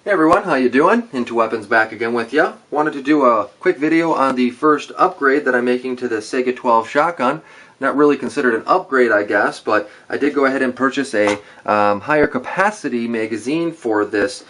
Hey everyone, how you doing? IntoWeapons back again with you. Wanted to do a quick video on the first upgrade that I'm making to the Saiga 12 shotgun. Not really considered an upgrade, I guess, but I did go ahead and purchase a higher capacity magazine for this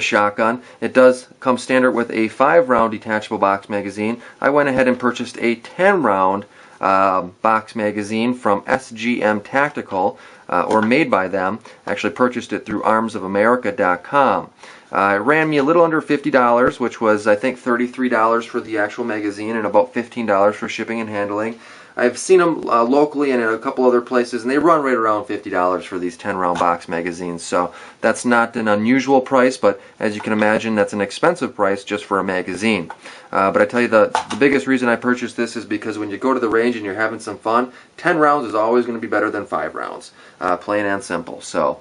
shotgun. It does come standard with a 5-round detachable box magazine. I went ahead and purchased a 10-round box magazine from SGM Tactical, or made by them. I actually purchased it through armsofamerica.com. It ran me a little under $50, which was I think $33 for the actual magazine and about $15 for shipping and handling. I've seen them locally and in a couple other places, and they run right around $50 for these 10-round box magazines. So that's not an unusual price, but as you can imagine, that's an expensive price just for a magazine. But I tell you, the biggest reason I purchased this is because when you go to the range and you're having some fun, 10 rounds is always going to be better than 5 rounds. Plain and simple. So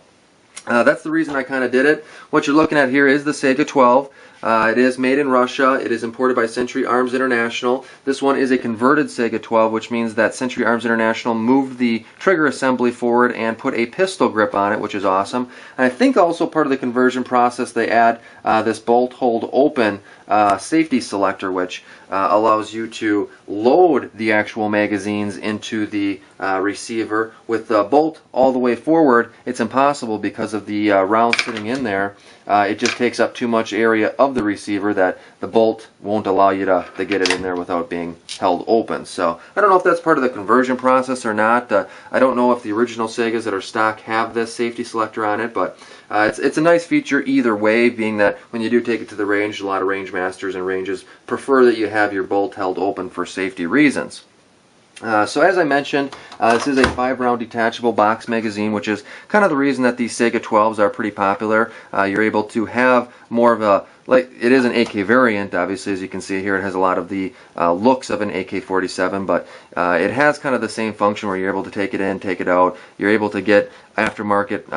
that's the reason I kind of did it. What you're looking at here is the Saiga 12. It is made in Russia. It is imported by Century Arms International. This one is a converted Saiga 12, which means that Century Arms International moved the trigger assembly forward and put a pistol grip on it, which is awesome. And I think also part of the conversion process they add this bolt hold open safety selector, which allows you to load the actual magazines into the receiver. With the bolt all the way forward, it's impossible because of the round sitting in there. It just takes up too much area of the receiver that the bolt won't allow you to get it in there without being held open. So I don't know if that's part of the conversion process or not. I don't know if the original Saigas that are stock have this safety selector on it, but it's a nice feature either way, being that when you do take it to the range, a lot of range masters and ranges prefer that you have your bolt held open for safety reasons. So as I mentioned, this is a 5-round detachable box magazine, which is kind of the reason that these Saiga 12s are pretty popular. You're able to have more of a, like, it is an AK variant, obviously, as you can see here. It has a lot of the looks of an AK-47, but it has kind of the same function where you're able to take it in, take it out. You're able to get aftermarket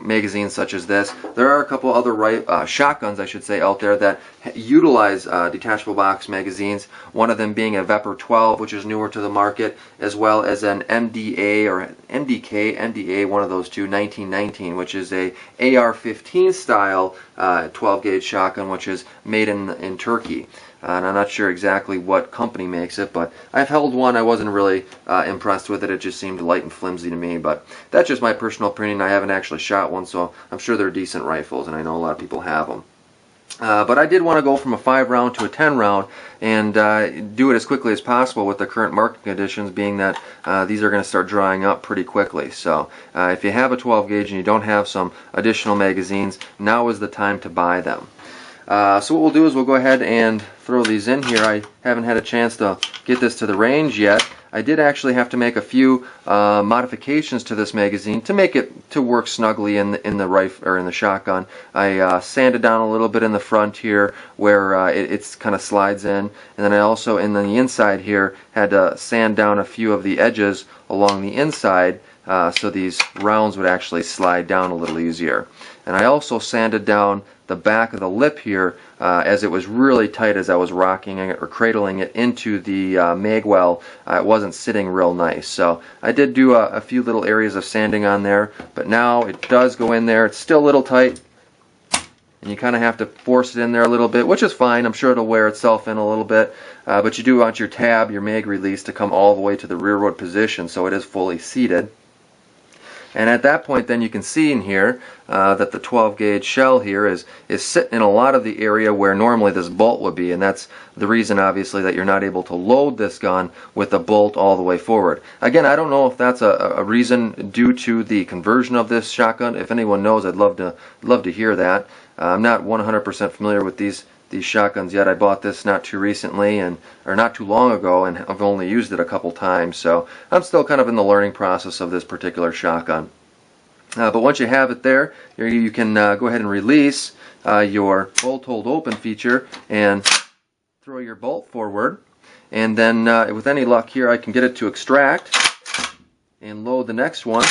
magazines such as this. There are a couple other shotguns, I should say, out there that utilize detachable box magazines. One of them being a Vepr 12, which is newer to the market, as well as an MDA or MDA, one of those two, 1919, which is a AR-15 style 12-gauge shotgun, which is made in Turkey. And I'm not sure exactly what company makes it, but I've held one. I wasn't really impressed with it. It just seemed light and flimsy to me, but that's just my personal opinion. I haven't actually shot one, so I'm sure they're decent rifles, and I know a lot of people have them. But I did want to go from a 5-round to a 10-round and do it as quickly as possible with the current market conditions, being that these are going to start drying up pretty quickly. So if you have a 12-gauge and you don't have some additional magazines, now is the time to buy them. So what we'll do is we'll go ahead and throw these in here. I haven't had a chance to get this to the range yet. I did actually have to make a few modifications to this magazine to make it to work snugly in the rifle or in the shotgun. I sanded down a little bit in the front here where it's kind of slides in, and then I also in the inside here had to sand down a few of the edges along the inside so these rounds would actually slide down a little easier. And I also sanded down the back of the lip here as it was really tight as I was rocking it or cradling it into the mag well. It wasn't sitting real nice. So I did do a few little areas of sanding on there, but now it does go in there. It's still a little tight, and you kind of have to force it in there a little bit, which is fine. I'm sure it'll wear itself in a little bit, but you do want your tab, your mag release, to come all the way to the rearward position so it is fully seated. And at that point then you can see in here that the 12-gauge shell here is sitting in a lot of the area where normally this bolt would be, and that's the reason obviously that you're not able to load this gun with the bolt all the way forward. Again, I don't know if that's a reason due to the conversion of this shotgun. If anyone knows, I'd love to hear that. I'm not 100% familiar with these shotguns yet. I bought this not too recently, or not too long ago, and I've only used it a couple times, so I'm still kind of in the learning process of this particular shotgun. But once you have it there, you can go ahead and release your bolt hold open feature and throw your bolt forward, and then with any luck here I can get it to extract and load the next one.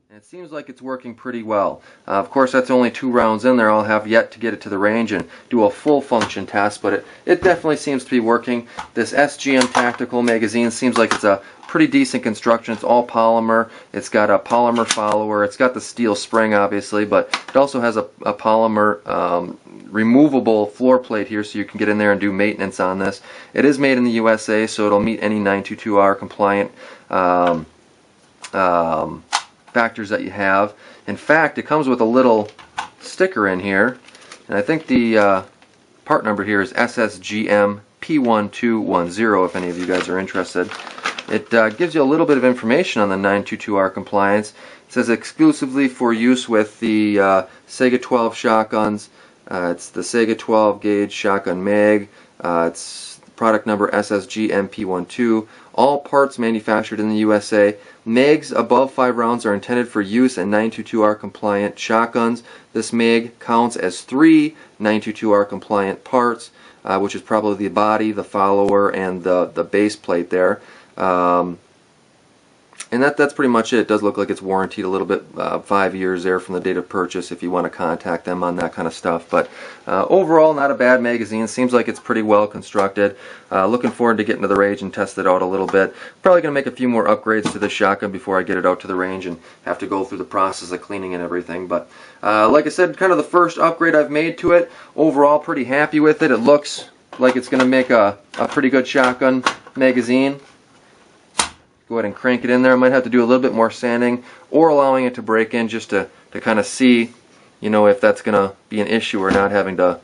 And it seems like it's working pretty well. Of course, that's only 2 rounds in there. I'll have yet to get it to the range and do a full function test, but it definitely seems to be working. This SGM Tactical magazine seems like it's a pretty decent construction. It's all polymer. It's got a polymer follower. It's got the steel spring, obviously, but it also has a polymer removable floor plate here, so you can get in there and do maintenance on this. It is made in the USA, so it'll meet any 922R compliant factors that you have. In fact, it comes with a little sticker in here, and I think the part number here is SSGM P1210 if any of you guys are interested. It gives you a little bit of information on the 922R compliance. It says exclusively for use with the Saiga 12 shotguns. It's the Saiga 12 gauge shotgun mag. It's product number SSGM-P12. All parts manufactured in the USA. Mags above 5 rounds are intended for use in 922R compliant shotguns. This mag counts as 3 922R compliant parts, which is probably the body, the follower, and the base plate there. And that's pretty much it. It does look like it's warranted a little bit, 5 years there from the date of purchase if you want to contact them on that kind of stuff. But overall, not a bad magazine. Seems like it's pretty well constructed. Looking forward to getting to the range and test it out a little bit. Probably going to make a few more upgrades to this shotgun before I get it out to the range and have to go through the process of cleaning and everything. But like I said, kind of the first upgrade I've made to it. Overall, pretty happy with it. It looks like it's going to make a pretty good shotgun magazine. Go ahead and crank it in there. I might have to do a little bit more sanding or allowing it to break in just to kind of see, you know, if that's going to be an issue or not, having to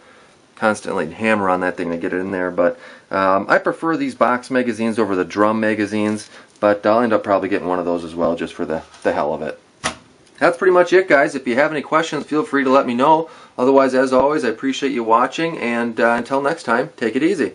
constantly hammer on that thing to get it in there. But I prefer these box magazines over the drum magazines, but I'll end up probably getting one of those as well just for the hell of it. That's pretty much it, guys. If you have any questions, feel free to let me know. Otherwise, as always, I appreciate you watching, and until next time, take it easy.